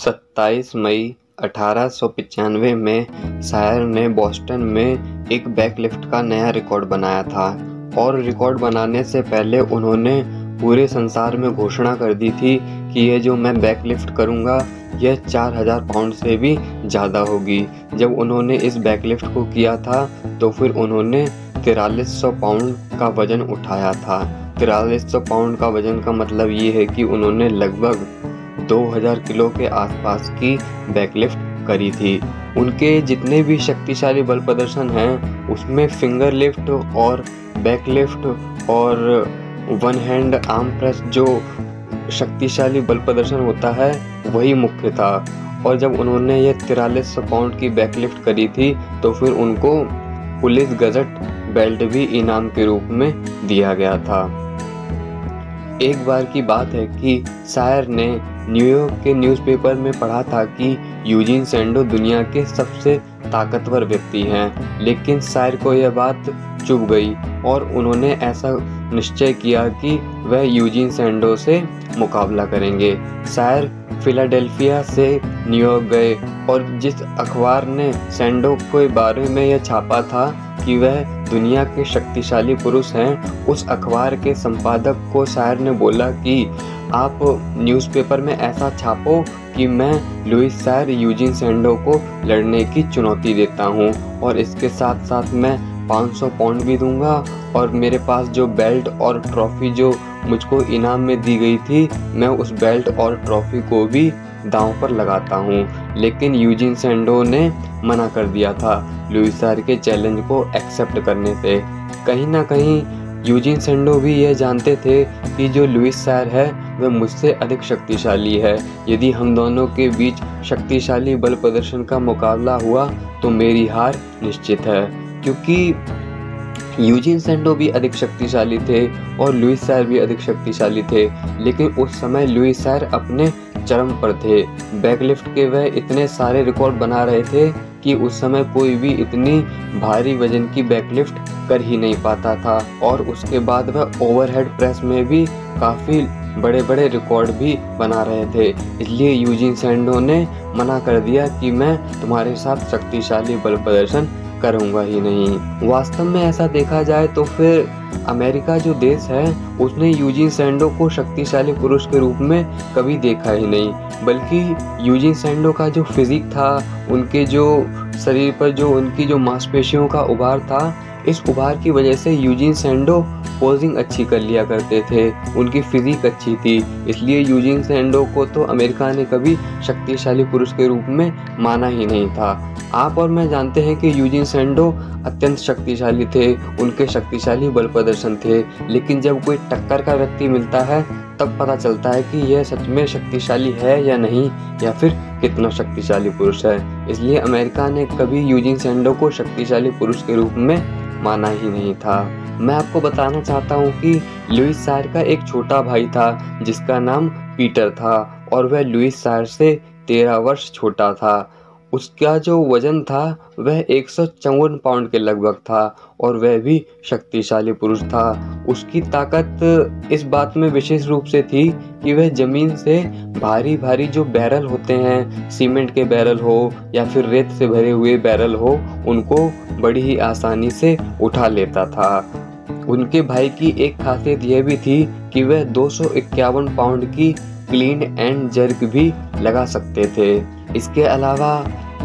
27 मई 1895 में सायर ने बोस्टन में एक बैकलिफ्ट का नया रिकॉर्ड बनाया था और रिकॉर्ड बनाने से पहले उन्होंने पूरे संसार में घोषणा कर दी थी कि ये जो मैं बैकलिफ्ट करूँगा यह 4000 पाउंड से भी ज़्यादा होगी। जब उन्होंने इस बैकलिफ्ट को किया था तो फिर उन्होंने 4300 पाउंड का वज़न उठाया था। 4300 पाउंड का वज़न का मतलब ये है कि उन्होंने लगभग 2000 किलो के आसपास की बैकलिफ्ट करी थी। उनके जितने भी शक्तिशाली बल प्रदर्शन हैं उसमें फिंगर लिफ्ट और बैकलिफ्ट और वन हैंड आर्म प्रेस जो शक्तिशाली बल प्रदर्शन होता है वही मुख्य था। और जब उन्होंने ये 4300 पाउंड की बैकलिफ्ट करी थी तो फिर उनको पुलिस गजट बेल्ट भी इनाम के रूप में दिया गया था। एक बार की बात है कि सायर ने न्यूयॉर्क के न्यूज़पेपर में पढ़ा था कि यूजीन सैंडो दुनिया के सबसे ताकतवर व्यक्ति हैं, लेकिन सायर को यह बात चुभ गई और उन्होंने ऐसा निश्चय किया कि वह यूजीन सैंडो से मुकाबला करेंगे। सायर फिलाडेल्फिया से न्यूयॉर्क गए और जिस अखबार ने सैंडो के बारे में यह छापा था कि वह दुनिया के शक्तिशाली पुरुष हैं, उस अखबार के संपादक को सायर ने बोला कि आप न्यूज़पेपर में ऐसा छापो कि मैं लुइस सायर यूजीन सैंडो को लड़ने की चुनौती देता हूं और इसके साथ साथ मैं 500 पाउंड भी दूंगा और मेरे पास जो बेल्ट और ट्रॉफी जो मुझको इनाम में दी गई थी मैं उस बेल्ट और ट्रॉफी को भी दांव पर लगाता हूँ। लेकिन यूजीन सैंडो ने मना कर दिया था लुइस सायर के चैलेंज को एक्सेप्ट करने से। कहीं ना कहीं यूजीन सैंडो भी यह जानते थे कि जो लुइस सायर है वह मुझसे अधिक शक्तिशाली है। यदि हम दोनों के बीच शक्तिशाली बल प्रदर्शन का मुकाबला हुआ तो मेरी हार निश्चित है, क्योंकि यूजीन सैंडो भी अधिक शक्तिशाली थे और लुइस सायर भी अधिक शक्तिशाली थे। लेकिन उस समय लुइस सायर अपने चरम पर थे। बैकलिफ्ट के वह इतने सारे रिकॉर्ड बना रहे थे कि उस समय कोई भी इतनी भारी वजन की बैकलिफ्ट कर ही नहीं पाता था और उसके बाद वह ओवरहेड प्रेस में भी काफ़ी बड़े बड़े रिकॉर्ड भी बना रहे थे। इसलिए यूजीन सैंडो ने मना कर दिया कि मैं तुम्हारे साथ शक्तिशाली बल प्रदर्शन करूँगा ही नहीं। वास्तव में ऐसा देखा जाए तो फिर अमेरिका जो देश है उसने यूजीन सैंडो को शक्तिशाली पुरुष के रूप में कभी देखा ही नहीं, बल्कि यूजीन सैंडो का जो फिजिक था, उनके जो शरीर पर जो उनकी जो मांसपेशियों का उभार था, इस उभार की वजह से यूजीन सैंडो पोजिंग अच्छी कर लिया करते थे, उनकी फिजिक अच्छी थी। इसलिए यूजीन सैंडो को तो अमेरिका ने कभी शक्तिशाली पुरुष के रूप में माना ही नहीं था। आप और मैं जानते हैं कि यूजीन सैंडो अत्यंत शक्तिशाली थे, उनके शक्तिशाली बल प्रदर्शन थे, लेकिन जब कोई टक्कर का व्यक्ति मिलता है तब पता चलता है कि यह सच में शक्तिशाली है या नहीं, या फिर कितना शक्तिशाली पुरुष है। इसलिए अमेरिका ने कभी यूजीन सैंडो को शक्तिशाली पुरुष के रूप में माना ही नहीं था। मैं आपको बताना चाहता हूँ कि लुइस सायर का एक छोटा भाई था जिसका नाम पीटर था और वह लुइस सायर से 13 वर्ष छोटा था। उसका जो वजन था वह 154 पाउंड के लगभग था और वह भी शक्तिशाली पुरुष था। उसकी ताकत इस बात में विशेष रूप से थी कि वह ज़मीन से भारी भारी जो बैरल होते हैं, सीमेंट के बैरल हो या फिर रेत से भरे हुए बैरल हो, उनको बड़ी ही आसानी से उठा लेता था। उनके भाई की एक खासियत यह भी थी कि वह 251 पाउंड की क्लीन एंड जर्क भी लगा सकते थे। इसके अलावा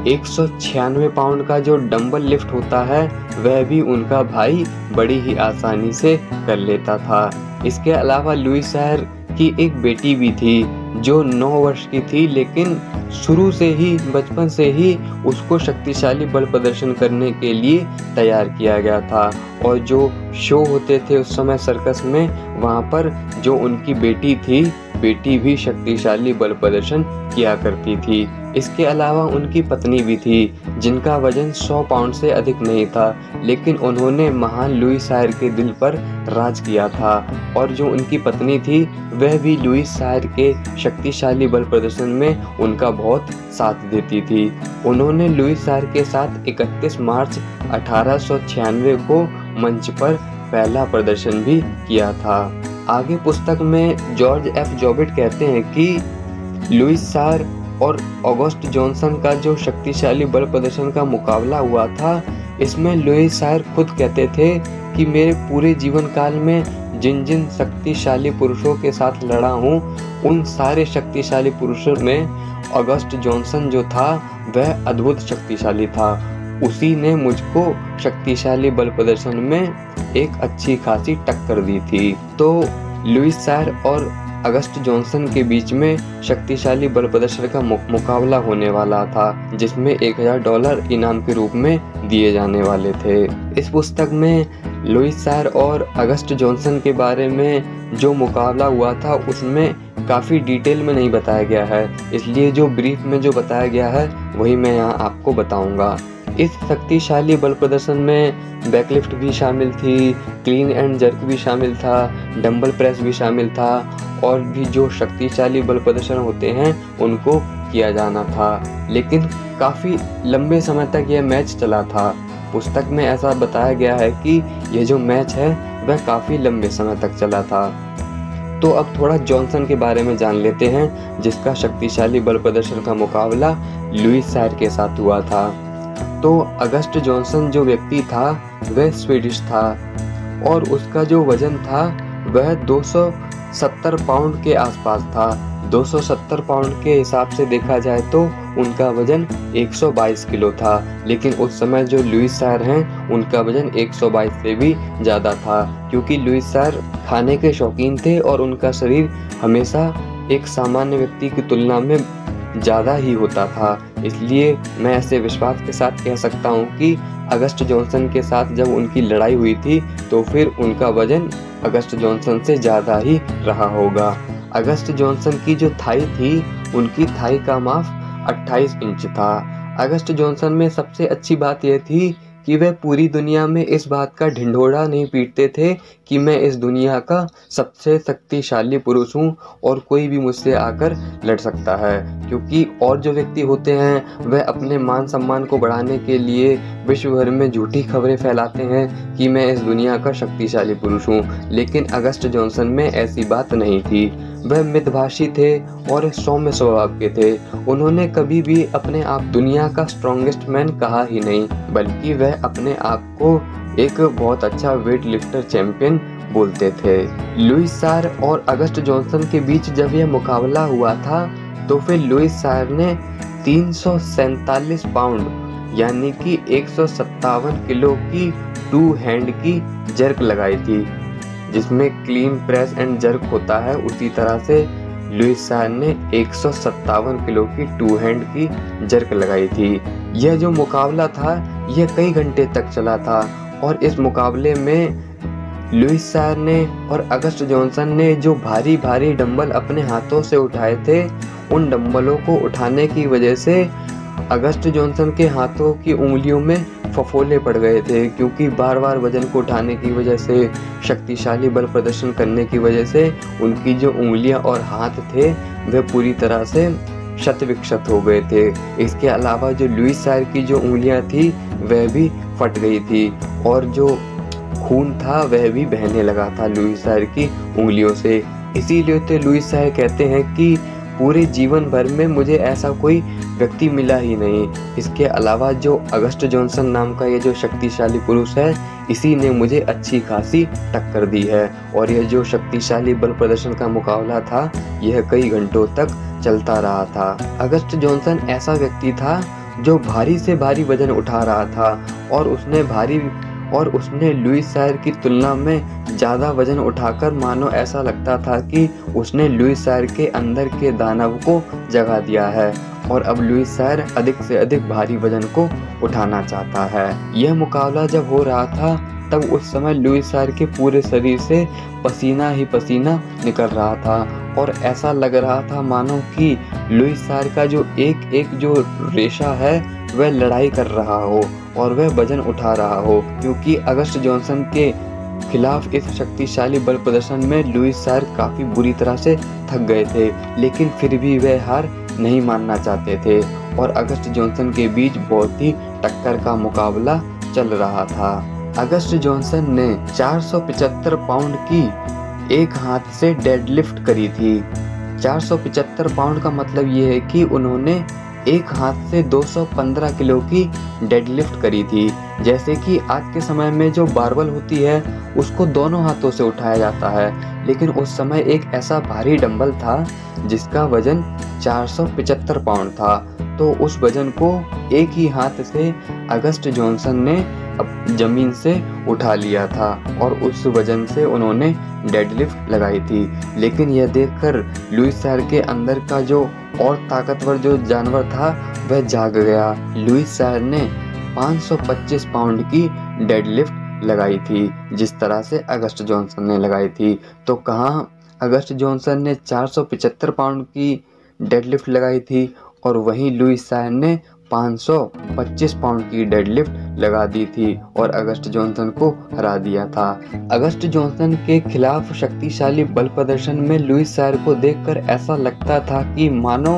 196 पाउंड का जो डंबल लिफ्ट होता है वह भी उनका भाई बड़ी ही आसानी से कर लेता था। इसके अलावा लुइस सायर की एक बेटी भी थी जो 9 वर्ष की थी, लेकिन शुरू से ही बचपन से ही उसको शक्तिशाली बल प्रदर्शन करने के लिए तैयार किया गया था। और जो शो होते थे उस समय सर्कस में, वहाँ पर जो उनकी बेटी थी, बेटी भी शक्तिशाली बल प्रदर्शन किया करती थी। इसके अलावा उनकी पत्नी भी थी जिनका वजन 100 पाउंड से अधिक नहीं था, लेकिन उन्होंने महान लुइस सायर के दिल पर राज किया था। और जो उनकी पत्नी थी वह भी लुइस सायर के शक्तिशाली बल प्रदर्शन में उनका बहुत साथ देती थी। उन्होंने लुइस सायर के साथ 31 मार्च 1896 को मंच पर पहला प्रदर्शन भी किया था। आगे पुस्तक में जॉर्ज एफ जॉबिट कहते हैं कि लुइस सायर और ऑगस्ट जॉनसन का जो शक्तिशाली बल प्रदर्शन का मुकाबला हुआ था, इसमें लुइस सायर खुद कहते थे कि मेरे पूरे जीवन काल में जिन जिन शक्तिशाली पुरुषों के साथ लड़ा हूँ, उन सारे शक्तिशाली पुरुषों में ऑगस्ट जॉनसन जो था वह अद्भुत शक्तिशाली था। उसी ने मुझको शक्तिशाली बल प्रदर्शन में एक अच्छी खासी टक्कर दी थी। तो लुइस सायर और ऑगस्ट जॉनसन के बीच में शक्तिशाली बल प्रदर्शन का मुकाबला होने वाला था, जिसमें $1000 इनाम के रूप में दिए जाने वाले थे। इस पुस्तक में लुइस सायर और ऑगस्ट जॉनसन के बारे में जो मुकाबला हुआ था उसमें काफ़ी डिटेल में नहीं बताया गया है, इसलिए जो ब्रीफ में जो बताया गया है वही मैं यहाँ आपको बताऊंगा। इस शक्तिशाली बल प्रदर्शन में बैकलिफ्ट भी शामिल थी, क्लीन एंड जर्क भी शामिल था, डंबल प्रेस भी शामिल था, और भी जो शक्तिशाली बल प्रदर्शन होते हैं उनको किया जाना था। लेकिन काफ़ी लंबे समय तक यह मैच चला था। पुस्तक में ऐसा बताया गया है कि यह जो मैच है वह काफ़ी लंबे समय तक चला था। तो अब थोड़ा जॉनसन के बारे में जान लेते हैं, जिसका शक्तिशाली बल प्रदर्शन का मुकाबला लुइस सायर के साथ हुआ था। तो ऑगस्ट जॉनसन जो व्यक्ति था वह स्वीडिश था और उसका जो वजन था वह 270 पाउंड के आसपास था। 270 पाउंड के हिसाब से देखा जाए तो उनका वजन 122 किलो था, लेकिन उस समय जो लुइस सायर हैं उनका वजन 122 से भी ज़्यादा था, क्योंकि लुइस सायर खाने के शौकीन थे और उनका शरीर हमेशा एक सामान्य व्यक्ति की तुलना में ज़्यादा ही होता था। इसलिए मैं ऐसे विश्वास के साथ कह सकता हूँ कि ऑगस्ट जॉनसन के साथ जब उनकी लड़ाई हुई थी तो फिर उनका वजन ऑगस्ट जॉनसन से ज़्यादा ही रहा होगा। ऑगस्ट जॉनसन की जो थाई थी, उनकी थाई का माप 28 इंच था। ऑगस्ट जॉनसन में सबसे अच्छी बात यह थी कि वह पूरी दुनिया में इस बात का ढिंढोरा नहीं पीटते थे कि मैं इस दुनिया का सबसे शक्तिशाली पुरुष हूँ और कोई भी मुझसे आकर लड़ सकता है, क्योंकि और जो व्यक्ति होते हैं वह अपने मान सम्मान को बढ़ाने के लिए विश्व भर में झूठी खबरें फैलाते हैं कि मैं इस दुनिया का शक्तिशाली पुरुष हूँ। लेकिन ऑगस्ट जॉनसन में ऐसी बात नहीं थी। वह मितभाषी थे और सौम्य स्वभाव के थे। उन्होंने कभी भी अपने आप दुनिया का स्ट्रॉन्गेस्ट मैन कहा ही नहीं, बल्कि वह अपने आप को एक बहुत अच्छा वेट लिफ्टर चैंपियन बोलते थे। लुइस सायर और ऑगस्ट जॉनसन के बीच जब यह मुकाबला हुआ था तो फिर लुइस सायर ने 347 पाउंड यानी कि 157 किलो की 2 हैंड की जर्क लगाई थी, जिसमें क्लीन प्रेस एंड जर्क होता है। उसी तरह से लुइस सायर ने 157 किलो की 2 हैंड की जर्क लगाई थी। यह जो मुकाबला था यह कई घंटे तक चला था और इस मुकाबले में लुइस सायर ने और ऑगस्ट जॉनसन ने जो भारी भारी डंबल अपने हाथों से उठाए थे, उन डंबलों को उठाने की वजह से ऑगस्ट जॉनसन के हाथों की उंगलियों में फफोले पड़ गए थे, क्योंकि बार बार वजन को उठाने की वजह से, शक्तिशाली बल प्रदर्शन करने की वजह से उनकी जो उंगलियां और हाथ थे वह पूरी तरह से क्षत विक्षत हो गए थे। इसके अलावा जो लुइस सायर की जो उंगलियां थी वह भी फट गई थी और जो खून था वह भी बहने लगा था लुइस सायर की उंगलियों से। इसीलिए तो लुइस सायर कहते हैं कि पूरे जीवन भर में मुझे ऐसा कोई व्यक्ति मिला ही नहीं। इसके अलावा जो ऑगस्ट जॉनसन नाम का ये जो शक्तिशाली पुरुष है, इसी ने मुझे अच्छी खासी टक्कर दी है। और यह जो शक्तिशाली बल प्रदर्शन का मुकाबला था यह कई घंटों तक चलता रहा था। ऑगस्ट जॉनसन ऐसा व्यक्ति था जो भारी से भारी वजन उठा रहा था और उसने लुइस सायर की तुलना में ज़्यादा वजन उठाकर मानो ऐसा लगता था कि उसने लुइस सायर के अंदर के दानव को जगा दिया है और अब लुइस सायर अधिक से अधिक भारी वजन को उठाना चाहता है। यह मुकाबला जब हो रहा था तब उस समय लुइस सायर के पूरे शरीर से पसीना ही पसीना निकल रहा था और ऐसा लग रहा था मानो कि लुइस सायर का जो एक एक जो रेशा है वह लड़ाई कर रहा हो और वह वजन उठा रहा हो, क्योंकि ऑगस्ट जॉनसन के खिलाफ इस शक्तिशाली बल प्रदर्शन में लुइस सायर काफ़ी बुरी तरह से थक गए थे, लेकिन फिर भी वह हार नहीं मानना चाहते थे और ऑगस्ट जॉनसन के बीच बहुत ही टक्कर का मुकाबला चल रहा था। ऑगस्ट जॉनसन ने 475 पाउंड की एक हाथ से डेडलिफ्ट करी थी 475 पाउंड का मतलब ये है कि उन्होंने एक हाथ से 215 किलो की डेडलिफ्ट करी थी। जैसे कि आज के समय में जो बारबल होती है उसको दोनों हाथों से उठाया जाता है, लेकिन उस समय एक ऐसा भारी डंबल था जिसका वजन 475 पाउंड था। तो उस वजन को एक ही हाथ से अगस्ट जॉनसन ने जमीन से उठा लिया था और उस वजन से उन्होंने डेडलिफ्ट लगाई थी। लेकिन यह देखकर लुइस सायर के अंदर का जो और ताकतवर जो जानवर था वह जाग गया। लुइस सायर ने 525 पाउंड की डेडलिफ्ट लगाई थी, जिस तरह से अगस्ट जॉनसन ने लगाई थी। तो कहाँ अगस्ट जॉनसन ने 475 पाउंड की डेडलिफ्ट लगाई थी और वहीं लुइस सायर ने 525 पाउंड की डेडलिफ्ट लगा दी थी और अगस्ट जॉनसन को हरा दिया था। अगस्ट जॉनसन के खिलाफ शक्तिशाली बल प्रदर्शन में लुइस सायर को देखकर ऐसा लगता था कि मानो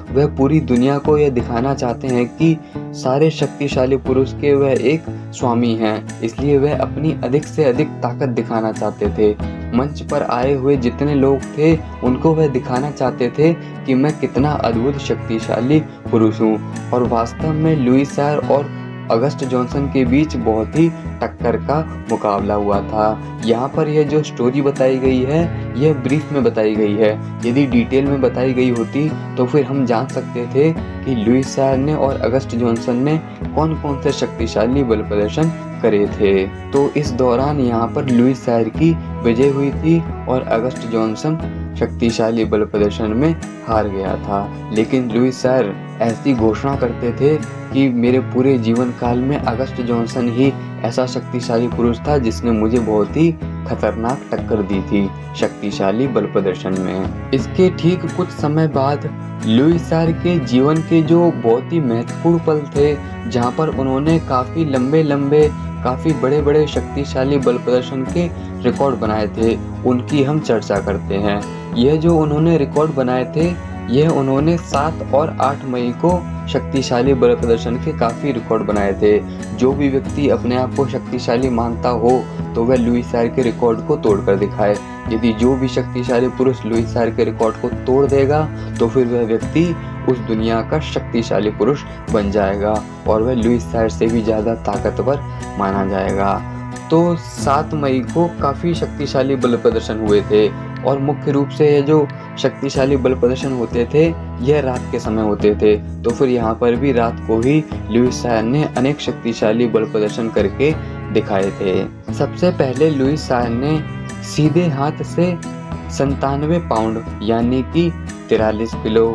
वह पूरी दुनिया को यह दिखाना चाहते हैं कि सारे शक्तिशाली पुरुष के वह एक स्वामी हैं, इसलिए वह अपनी अधिक से अधिक ताकत दिखाना चाहते थे। मंच पर आए हुए जितने लोग थे उनको वह दिखाना चाहते थे कि मैं कितना अद्भुत शक्तिशाली पुरुष हूँ। और वास्तव में लुइस सायर और अगस्ट जॉनसन के बीच बहुत ही टक्कर का मुकाबला हुआ था। यहाँ पर यह जो स्टोरी बताई गई है यह ब्रीफ में बताई गई है। यदि डिटेल में बताई गई होती तो फिर हम जान सकते थे कि लुइस सायर ने और अगस्ट जॉनसन ने कौन कौन से शक्तिशाली बल प्रदर्शन करे थे। तो इस दौरान यहाँ पर लुइस सायर की विजय हुई थी और अगस्ट जॉनसन शक्तिशाली बल प्रदर्शन में हार गया था। लेकिन लुइस सायर ऐसी घोषणा करते थे कि मेरे पूरे जीवन काल में अगस्ट जॉनसन ही ऐसा शक्तिशाली पुरुष था जिसने मुझे बहुत ही खतरनाक टक्कर दी थी शक्तिशाली बल प्रदर्शन में। इसके ठीक कुछ समय बाद लुइस सायर के जीवन के जो बहुत ही महत्वपूर्ण पल थे, जहां पर उन्होंने काफ़ी लंबे काफ़ी बड़े शक्तिशाली बल प्रदर्शन के रिकॉर्ड बनाए थे, उनकी हम चर्चा करते हैं। यह जो उन्होंने रिकॉर्ड बनाए थे यह उन्होंने 7 और 8 मई को शक्तिशाली बल प्रदर्शन के काफ़ी रिकॉर्ड बनाए थे। जो भी व्यक्ति अपने आप को शक्तिशाली मानता हो तो वह लुइस सायर के रिकॉर्ड को तोड़कर दिखाए। यदि जो भी शक्तिशाली पुरुष लुइस सायर के रिकॉर्ड को तोड़ देगा तो फिर वह व्यक्ति उस दुनिया का शक्तिशाली पुरुष बन जाएगा और वह लुइस सायर से भी ज़्यादा ताकतवर माना जाएगा। तो 7 मई को काफ़ी शक्तिशाली बल प्रदर्शन हुए थे और मुख्य रूप से ये जो शक्तिशाली बल प्रदर्शन होते थे यह रात के समय होते थे। तो फिर यहाँ पर भी रात को ही लुइस सायर ने अनेक शक्तिशाली बल प्रदर्शन करके दिखाए थे। सबसे पहले लुइस सायर ने सीधे हाथ से 97 पाउंड यानी कि 43 किलो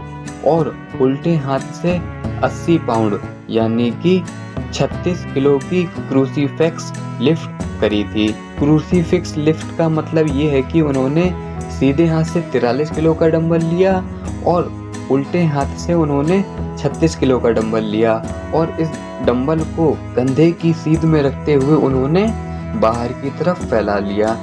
और उल्टे हाथ से 80 पाउंड यानी कि 36 किलो की क्रूसीफिक्स लिफ्ट करी थी। क्रूसीफिक्स लिफ्ट का मतलब ये है कि उन्होंने सीधे हाथ से 43 किलो का डंबल लिया और उल्टे हाथ से उन्होंने 36 किलो का डंबल लिया और इस डंबल को कंधे की सीध में रखते हुए उन्होंने बाहर की तरफ फैला लिया।